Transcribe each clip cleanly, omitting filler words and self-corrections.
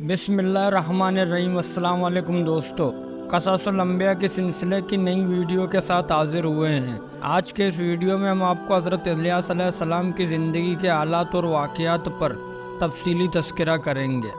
بسم اللہ الرحمن الرحیم۔ السلام علیکم دوستو، قصص الانبیاء کے سلسلے کی نئی ویڈیو کے ساتھ حاضر ہوئے ہیں۔ آج کے اس ویڈیو میں ہم آپ کو حضرت الیاس علیہ السلام کی زندگی کے حالات اور واقعات پر تفصیلی تذکرہ کریں گے۔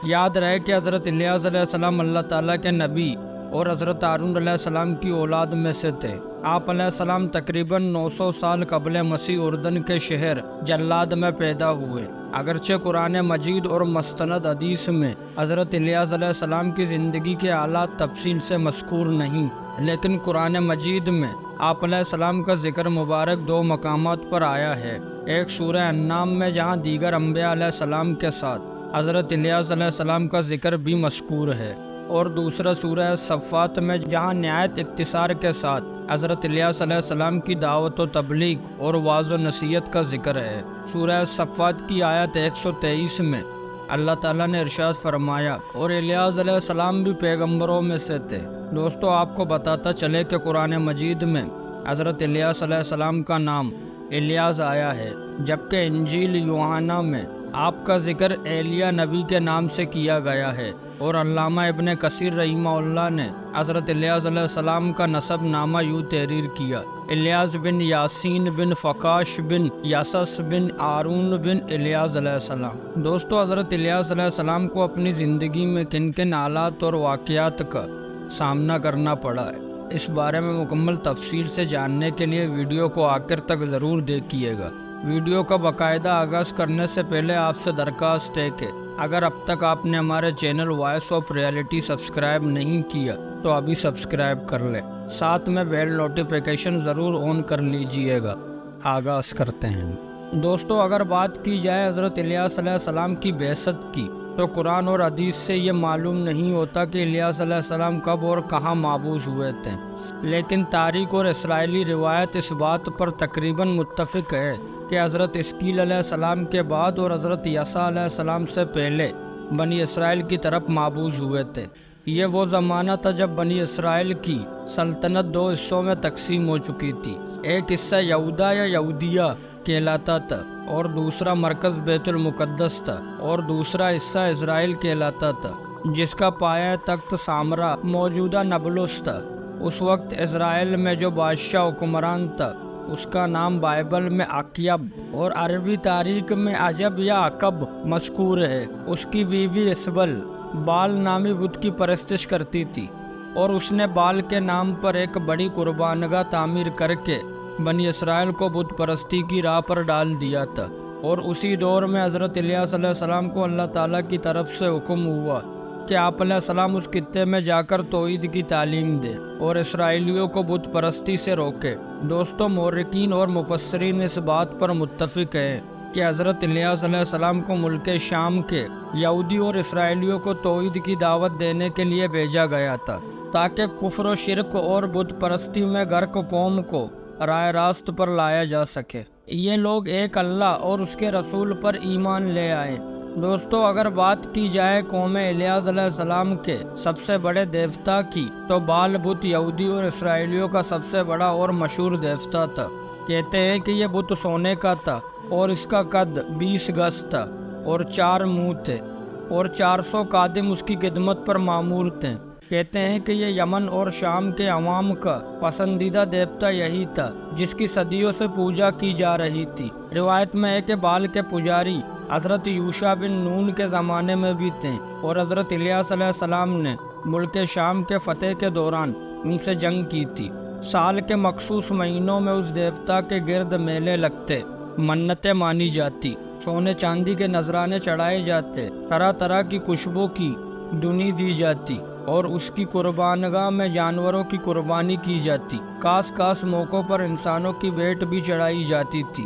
یاد رہے کہ حضرت الیاس علیہ السلام اللہ تعالیٰ کے نبی اور حضرت ہارون علیہ السلام کی اولاد میں سے تھے۔ آپ علیہ السلام تقریباً 900 سال قبل مسیح اردن کے شہر جلاد میں پیدا ہوئے۔ اگرچہ قرآن مجید اور مستند حدیث میں حضرت الیاس علیہ السلام کی زندگی کے حالات تفصیل سے مذکور نہیں، لیکن قرآن مجید میں آپ علیہ السلام کا ذکر مبارک دو مقامات پر آیا ہے۔ ایک سورہ انعام میں، جہاں دیگر انبیاء علیہ السلام کے ساتھ حضرت الیاس علیہ السلام کا ذکر بھی مذکور ہے، اور دوسرا سورہ صفات میں، جہاں نہایت اختصار کے ساتھ حضرت الیاس علیہ السلام کی دعوت و تبلیغ اور وعظ و نصیحت کا ذکر ہے۔ سورہ صفات کی آیت 123 میں اللہ تعالیٰ نے ارشاد فرمایا، اور الیاس علیہ السلام بھی پیغمبروں میں سے تھے۔ دوستو، آپ کو بتاتا چلے کہ قرآن مجید میں حضرت الیاس علیہ السلام کا نام الیاس آیا ہے، جبکہ انجیل یوحنا میں آپ کا ذکر ایلیا نبی کے نام سے کیا گیا ہے، اور علامہ ابن کثیر رحمہ اللہ نے حضرت الیاس علیہ السلام کا نسب نامہ یوں تحریر کیا: الیاس بن یاسین بن فقاش بن یاسس بن ہارون بن الیاس علیہ السلام۔ دوستو، حضرت الیاس علیہ السلام کو اپنی زندگی میں کن کن حالات اور واقعات کا سامنا کرنا پڑا ہے، اس بارے میں مکمل تفصیل سے جاننے کے لیے ویڈیو کو آخر تک ضرور دیکھیے گا۔ ویڈیو کا باقاعدہ آغاز کرنے سے پہلے آپ سے درخواست ہے کہ اگر اب تک آپ نے ہمارے channel Voice of Reality subscribe نہیں کیا تو ابھی سبسکرائب کر لیں، ساتھ میں بیل نوٹیفیکیشن ضرور آن کر لیجئے گا۔ آغاز کرتے ہیں۔ دوستو، اگر بات کی جائے حضرت الیاس علیہ السلام کی بعثت کی، تو قرآن اور حدیث سے یہ معلوم نہیں ہوتا کہ الیاس علیہ السلام کب اور کہاں مبعوث ہوئے تھے، لیکن تاریخ اور اسرائیلی روایت اس بات پر تقریباً متفق ہے کہ حضرت اسکیل علیہ السلام کے بعد اور حضرت یسع علیہ السلام سے پہلے بنی اسرائیل کی طرف مبعوث ہوئے تھے۔ یہ وہ زمانہ تھا جب بنی اسرائیل کی سلطنت دو حصوں میں تقسیم ہو چکی تھی۔ ایک حصہ یہودا یا یہودیہ کہلاتا تھا، اور دوسرا مرکز بیت المقدس تھا، اور دوسرا حصہ اسرائیل کہلاتا تھا، جس کا پایہ تخت سامرا موجودہ نبلس تھا۔ اس وقت اسرائیل میں جو بادشاہ حکمران تھا، اس کا نام بائبل میں عقیب اور عربی تاریخ میں عجب یا عقب مذکور ہے۔ اس کی بیوی اسبل بال نامی بت کی پرستش کرتی تھی، اور اس نے بال کے نام پر ایک بڑی قربانگاہ تعمیر کر کے بنی اسرائیل کو بت پرستی کی راہ پر ڈال دیا تھا۔ اور اسی دور میں حضرت الیاس علیہ السلام کو اللہ تعالیٰ کی طرف سے حکم ہوا کہ آپ علیہ السلام اس خطے میں جا کر توحید کی تعلیم دے اور اسرائیلیوں کو بت پرستی سے روکے۔ دوستو، مورخین اور مفسرین اس بات پر متفق ہیں کہ حضرت الیاس علیہ السلام کو ملک شام کے یہودی اور اسرائیلیوں کو توحید کی دعوت دینے کے لیے بھیجا گیا تھا، تاکہ کفر و شرک اور بت پرستی میں غرق قوم کو راہ راست پر لایا جا سکے۔ یہ لوگ ایک اللہ اور اس کے رسول پر ایمان لے آئے۔ دوستو، اگر بات کی جائے قوم الیاس علیہ السلام کے سب سے بڑے دیوتا کی، تو بال بت یہودی اور اسرائیلیوں کا سب سے بڑا اور مشہور دیوتا تھا۔ کہتے ہیں کہ یہ بت سونے کا تھا، اور اس کا قد 20 گز تھا، اور 4 منہ تھے، اور 400 خادم اس کی خدمت پر مامور تھے۔ کہتے ہیں کہ یہ یمن اور شام کے عوام کا پسندیدہ دیوتا یہی تھا، جس کی صدیوں سے پوجا کی جا رہی تھی۔ روایت میں ہے کہ بال کے پجاری حضرت یوشع بن نون کے زمانے میں بھی تھے، اور حضرت الیاس علیہ السلام نے ملک شام کے فتح کے دوران ان سے جنگ کی تھی۔ سال کے مخصوص مہینوں میں اس دیوتا کے گرد میلے لگتے، منتیں مانی جاتی، سونے چاندی کے نذرانے چڑھائے جاتے، طرح طرح کی خوشبو کی دھنی دی جاتی، اور اس کی قربانگاہ میں جانوروں کی قربانی کی جاتی۔ خاص موقعوں پر انسانوں کی بھیٹ بھی چڑھائی جاتی تھی۔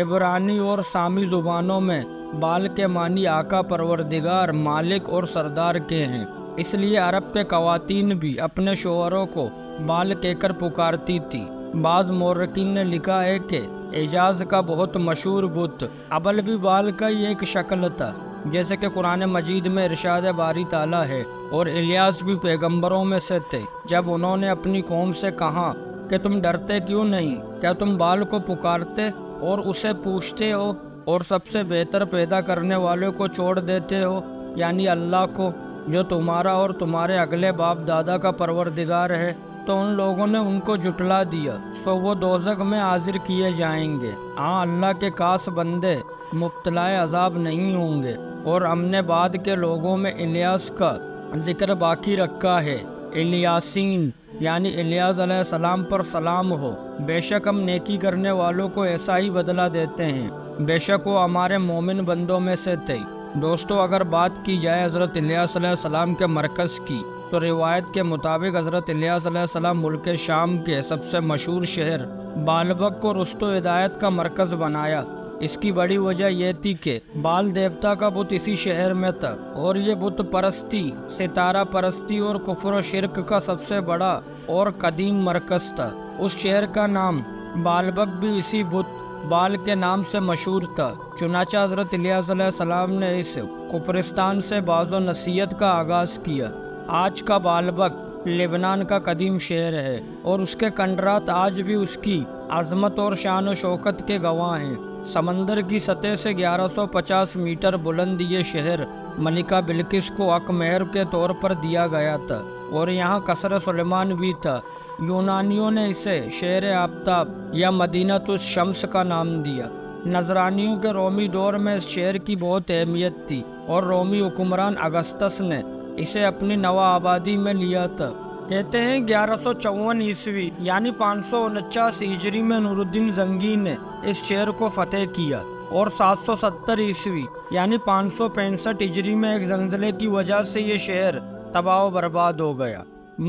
عبرانی اور سامی زبانوں میں بال کے معنی آقا، پروردگار، مالک اور سردار کے ہیں، اس لیے عرب کے خواتین بھی اپنے شوہروں کو بال کہہ کر پکارتی تھی۔ بعض مورخین نے لکھا ہے کہ حجاز کا بہت مشہور بت ابل بھی بال کا ہی ایک شکل تھا، جیسے کہ قرآن مجید میں ارشاد باری تعالیٰ ہے، اور الیاس بھی پیغمبروں میں سے تھے۔ جب انہوں نے اپنی قوم سے کہا کہ تم ڈرتے کیوں نہیں؟ کیا تم بال کو پکارتے اور اسے پوچھتے ہو، اور سب سے بہتر پیدا کرنے والوں کو چھوڑ دیتے ہو؟ یعنی اللہ کو جو تمہارا اور تمہارے اگلے باپ دادا کا پروردگار ہے، تو ان لوگوں نے ان کو جھٹلا دیا، سو وہ دوزخ میں حاضر کیے جائیں گے۔ ہاں، اللہ کے خاص بندے مبتلا عذاب نہیں ہوں گے۔ اور ہم نے بعد کے لوگوں میں الیاس کا ذکر باقی رکھا ہے۔ الیاسین یعنی الیاس علیہ السلام پر سلام ہو۔ بے شک ہم نیکی کرنے والوں کو ایسا ہی بدلہ دیتے ہیں، بے شک وہ ہمارے مومن بندوں میں سے تھے۔ دوستو، اگر بات کی جائے حضرت الیاس علیہ السلام کے مرکز کی، تو روایت کے مطابق حضرت الیاس علیہ السلام ملک شام کے سب سے مشہور شہر بالبک کو رشد و ہدایت کا مرکز بنایا۔ اس کی بڑی وجہ یہ تھی کہ بال دیوتا کا بت اسی شہر میں تھا، اور یہ بت پرستی، ستارہ پرستی اور کفر و شرک کا سب سے بڑا اور قدیم مرکز تھا۔ اس شہر کا نام بالبک بھی اسی بت بال کے نام سے مشہور تھا۔ چنانچہ حضرت الیاس علیہ السلام نے اس قبرستان سے باز و نصیحت کا آغاز کیا۔ آج کا بالبک لبنان کا قدیم شہر ہے، اور اس کے کنڈرات آج بھی اس کی عظمت اور شان و شوکت کے گواہ ہیں۔ سمندر کی سطح سے 1150 میٹر بلند یہ شہر ملکہ بلقیس کو حق مہر کے طور پر دیا گیا تھا، اور یہاں قصر سلیمان بھی تھا۔ یونانیوں نے اسے شہر آفتاب یا مدینۃ الشمس کا نام دیا۔ نظرانیوں کے رومی دور میں اس شہر کی بہت اہمیت تھی، اور رومی حکمران اگستس نے اسے اپنی نوا آبادی میں لیا تھا۔ کہتے ہیں 1154 عیسوی یعنی 549 ہجری میں نور الدین زنگی نے اس شہر کو فتح کیا، اور 770 عیسوی یعنی 565 ہجری میں ایک زلزلے کی وجہ سے یہ شہر تباہ و برباد ہو گیا،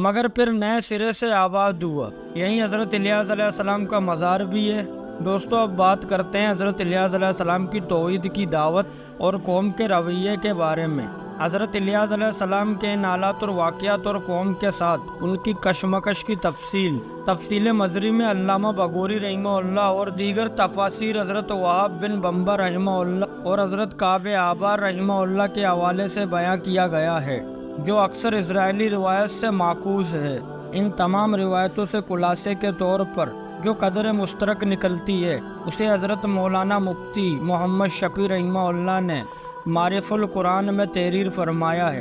مگر پھر نئے سرے سے آباد ہوا۔ یہیں حضرت الیاس علیہ السلام کا مزار بھی ہے۔ دوستو، اب بات کرتے ہیں حضرت الیاس علیہ السلام کی توحید کی دعوت اور قوم کے رویے کے بارے میں۔ حضرت الیاس علیہ السلام کے ان حالات اور واقعات اور قوم کے ساتھ ان کی کشمکش کی تفصیل مضری میں علامہ بغوری رحمہ اللہ اور دیگر تفاسیر حضرت وہاب بن بمبا رحمہ اللہ اور حضرت کعب آبار رحمہ اللہ کے حوالے سے بیان کیا گیا ہے، جو اکثر اسرائیلی روایت سے ماخوذ ہے۔ ان تمام روایتوں سے خلاصے کے طور پر جو قدر مشترک نکلتی ہے، اسے حضرت مولانا مفتی محمد شفیع رحمہ اللہ نے معرف القرآن میں تحریر فرمایا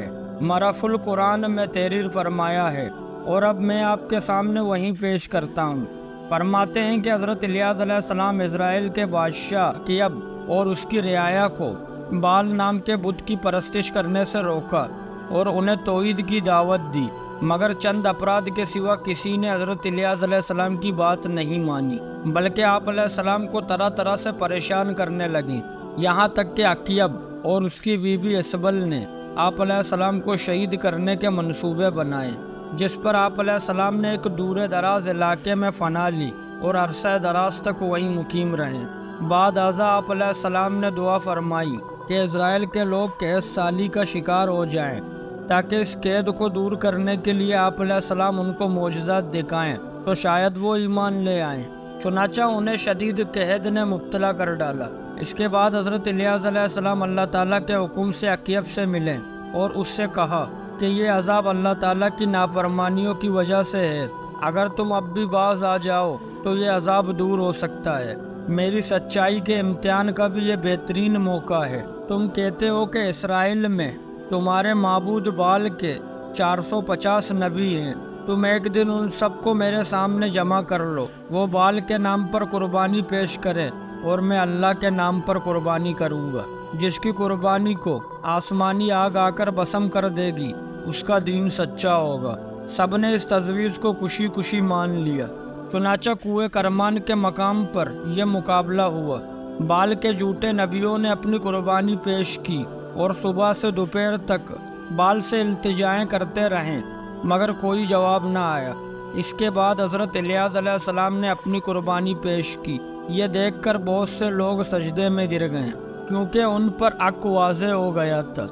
ہے، اور اب میں آپ کے سامنے وہیں پیش کرتا ہوں۔ فرماتے ہیں کہ حضرت الیاس علیہ السلام اسرائیل کے بادشاہ کیب اور اس کی رعایا کو بال نام کے بت کی پرستش کرنے سے روکا اور انہیں توحید کی دعوت دی، مگر چند افراد کے سوا کسی نے حضرت الیاس علیہ السلام کی بات نہیں مانی، بلکہ آپ علیہ السلام کو طرح طرح سے پریشان کرنے لگیں، یہاں تک کہ عقیب اور اس کی بیوی اسبل نے آپ علیہ السلام کو شہید کرنے کے منصوبے بنائے، جس پر آپ علیہ السلام نے ایک دور دراز علاقے میں پناہ لی اور عرصہ دراز تک وہیں مقیم رہے۔ بعد ازاں آپ علیہ السلام نے دعا فرمائی کہ اسرائیل کے لوگ قحط سالی کا شکار ہو جائیں، تاکہ اس قید کو دور کرنے کے لیے آپ علیہ السلام ان کو معجزات دکھائیں تو شاید وہ ایمان لے آئیں۔ چنانچہ انہیں شدید قحط نے مبتلا کر ڈالا۔ اس کے بعد حضرت الیاس علیہ السلام اللہ تعالیٰ کے حکم سے عقیب سے ملے اور اس سے کہا کہ یہ عذاب اللہ تعالیٰ کی نافرمانیوں کی وجہ سے ہے، اگر تم اب بھی باز آ جاؤ تو یہ عذاب دور ہو سکتا ہے۔ میری سچائی کے امتحان کا بھی یہ بہترین موقع ہے۔ تم کہتے ہو کہ اسرائیل میں تمہارے معبود بال کے 450 نبی ہیں، تم ایک دن ان سب کو میرے سامنے جمع کر لو، وہ بال کے نام پر قربانی پیش کرے اور میں اللہ کے نام پر قربانی کروں گا، جس کی قربانی کو آسمانی آگ آ کر بسم کر دے گی، اس کا دین سچا ہوگا۔ سب نے اس تجویز کو خوشی خوشی مان لیا۔ چنانچہ کوہ کرمان کے مقام پر یہ مقابلہ ہوا۔ بال کے جھوٹے نبیوں نے اپنی قربانی پیش کی اور صبح سے دوپہر تک بال سے التجائیں کرتے رہیں، مگر کوئی جواب نہ آیا۔ اس کے بعد حضرت الیاس علیہ السلام نے اپنی قربانی پیش کی۔ یہ دیکھ کر بہت سے لوگ سجدے میں گر گئے، کیونکہ ان پر حق واضح ہو گیا تھا،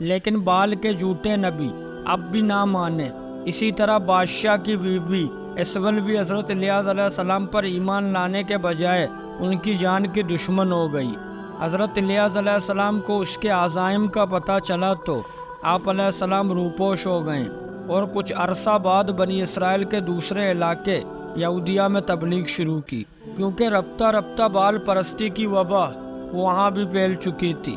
لیکن بال کے جھوٹے نبی اب بھی نہ مانے۔ اسی طرح بادشاہ کی بیوی اسبل بھی حضرت الیاس علیہ السلام پر ایمان لانے کے بجائے ان کی جان کی دشمن ہو گئی۔ حضرت الیاس علیہ السلام کو اس کے عزائم کا پتہ چلا تو آپ علیہ السلام روپوش ہو گئے اور کچھ عرصہ بعد بنی اسرائیل کے دوسرے علاقے یہودیہ میں تبلیغ شروع کی، کیونکہ رفتہ رفتہ بال پرستی کی وبا وہاں بھی پھیل چکی تھی۔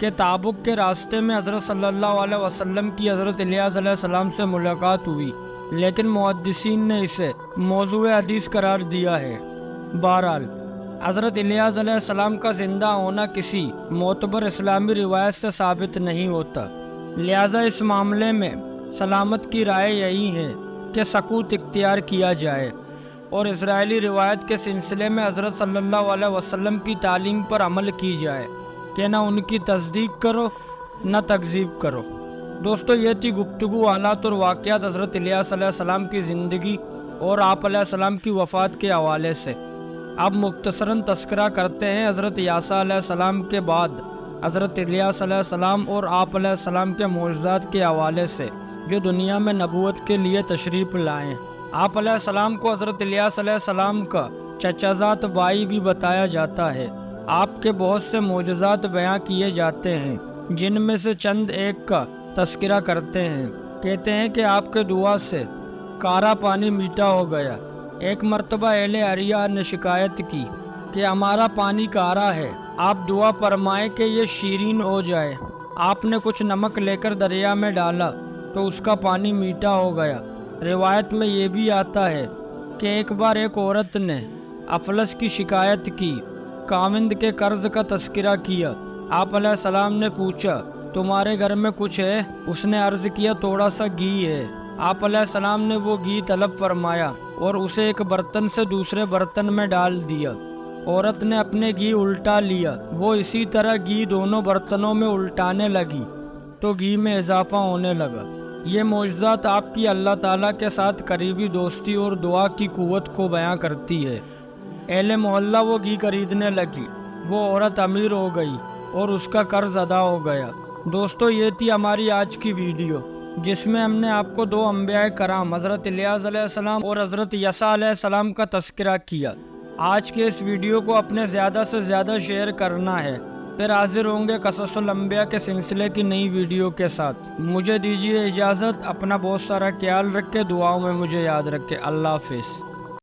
کہ تابوک کے راستے میں حضرت صلی اللہ علیہ وسلم کی حضرت الیاس علیہ السلام سے ملاقات ہوئی، لیکن محدثین نے اسے موضوع حدیث قرار دیا ہے۔ بہرحال حضرت الیاس علیہ السلام کا زندہ ہونا کسی معتبر اسلامی روایت سے ثابت نہیں ہوتا، لہذا اس معاملے میں سلامت کی رائے یہی ہے کہ سکوت اختیار کیا جائے اور اسرائیلی روایت کے سلسلے میں حضرت صلی اللہ علیہ وسلم کی تعلیم پر عمل کی جائے کہ نہ ان کی تصدیق کرو نہ تکذیب کرو۔ دوستو، یہ تھی گفتگو حالات اور واقعات حضرت الیاس علیہ السلام کی زندگی اور آپ علیہ السلام کی وفات کے حوالے سے۔ اب مختصراً تذکرہ کرتے ہیں حضرت یاسع علیہ السلام کے بعد حضرت الیاس علیہ السلام اور آپ علیہ السلام کے معجزات کے حوالے سے جو دنیا میں نبوت کے لیے تشریف لائیں۔ آپ علیہ السلام کو حضرت الیاس علیہ السلام کا چچازاد بھائی بھی بتایا جاتا ہے۔ آپ کے بہت سے معجزات بیان کیے جاتے ہیں، جن میں سے چند ایک کا تذکرہ کرتے ہیں۔ کہتے ہیں کہ آپ کے دعا سے کارا پانی میٹھا ہو گیا۔ ایک مرتبہ اہل عریہ نے شکایت کی کہ ہمارا پانی کارا ہے، آپ دعا فرمائیں کہ یہ شیرین ہو جائے۔ آپ نے کچھ نمک لے کر دریا میں ڈالا تو اس کا پانی میٹھا ہو گیا۔ روایت میں یہ بھی آتا ہے کہ ایک بار ایک عورت نے افلس کی شکایت کی، کاوند کے قرض کا تذکرہ کیا۔ آپ علیہ السلام نے پوچھا، تمہارے گھر میں کچھ ہے؟ اس نے عرض کیا، تھوڑا سا گھی ہے۔ آپ علیہ السلام نے وہ گھی طلب فرمایا اور اسے ایک برتن سے دوسرے برتن میں ڈال دیا۔ عورت نے اپنے گھی الٹا لیا، وہ اسی طرح گھی دونوں برتنوں میں الٹانے لگی تو گھی میں اضافہ ہونے لگا۔ یہ معجزات آپ کی اللہ تعالیٰ کے ساتھ قریبی دوستی اور دعا کی قوت کو بیان کرتی ہے۔ اہل محلہ وہ گھی خریدنے لگی، وہ عورت امیر ہو گئی اور اس کا قرض ادا ہو گیا۔ دوستو، یہ تھی ہماری آج کی ویڈیو، جس میں ہم نے آپ کو دو انبیاء کرام حضرت الیاس علیہ السلام اور حضرت یسع علیہ السلام کا تذکرہ کیا۔ آج کے اس ویڈیو کو اپنے زیادہ سے زیادہ شیئر کرنا ہے۔ پھر حاضر ہوں گے قصص الانبیاء کے سلسلے کی نئی ویڈیو کے ساتھ۔ مجھے دیجیے اجازت، اپنا بہت سارا خیال رکھے، دعاؤں میں مجھے یاد رکھے۔ اللہ حافظ۔